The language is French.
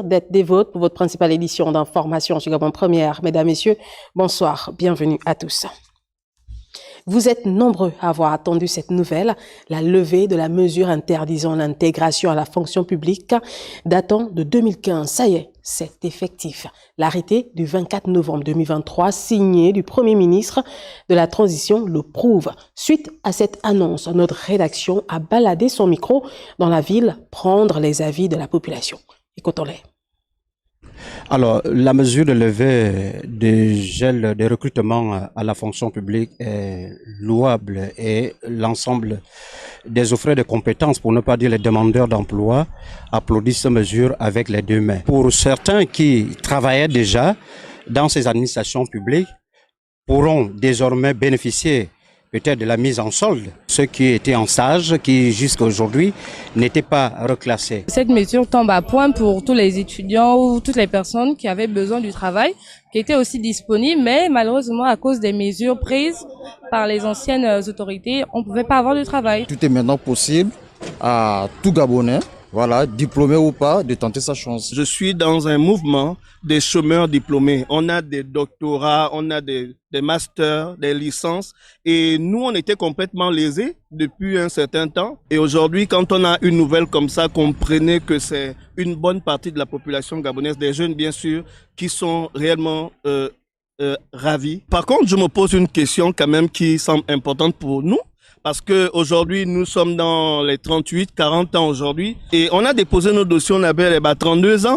D'être des vôtres pour votre principale édition d'information sur Gabon Première. Mesdames, Messieurs, bonsoir, bienvenue à tous. Vous êtes nombreux à avoir attendu cette nouvelle, la levée de la mesure interdisant l'intégration à la fonction publique datant de 2015. Ça y est, c'est effectif. L'arrêté du 24 novembre 2023, signé du Premier ministre de la Transition, le prouve. Suite à cette annonce, notre rédaction a baladé son micro dans la ville, prendre les avis de la population. Écoutons-les. Alors, la mesure de levée des gels des recrutements à la fonction publique est louable et l'ensemble des offreurs de compétences, pour ne pas dire les demandeurs d'emploi, applaudissent cette mesure avec les deux mains. Pour certains qui travaillaient déjà dans ces administrations publiques, pourront désormais bénéficier peut-être de la mise en solde, ceux qui étaient en stage, qui jusqu'à aujourd'hui n'étaient pas reclassés. Cette mesure tombe à point pour tous les étudiants ou toutes les personnes qui avaient besoin du travail, qui étaient aussi disponibles, mais malheureusement à cause des mesures prises par les anciennes autorités, on ne pouvait pas avoir de travail. Tout est maintenant possible à tout Gabonais, voilà, diplômé ou pas, de tenter sa chance. Je suis dans un mouvement des chômeurs diplômés. On a des doctorats, on a des masters, des licences. Et nous, on était complètement lésés depuis un certain temps. Et aujourd'hui, quand on a une nouvelle comme ça, comprenez que c'est une bonne partie de la population gabonaise, des jeunes bien sûr, qui sont réellement ravis. Par contre, je me pose une question quand même qui semble importante pour nous. Parce que aujourd'hui nous sommes dans les 38, 40 ans aujourd'hui. Et on a déposé nos dossiers, on avait 32 ans.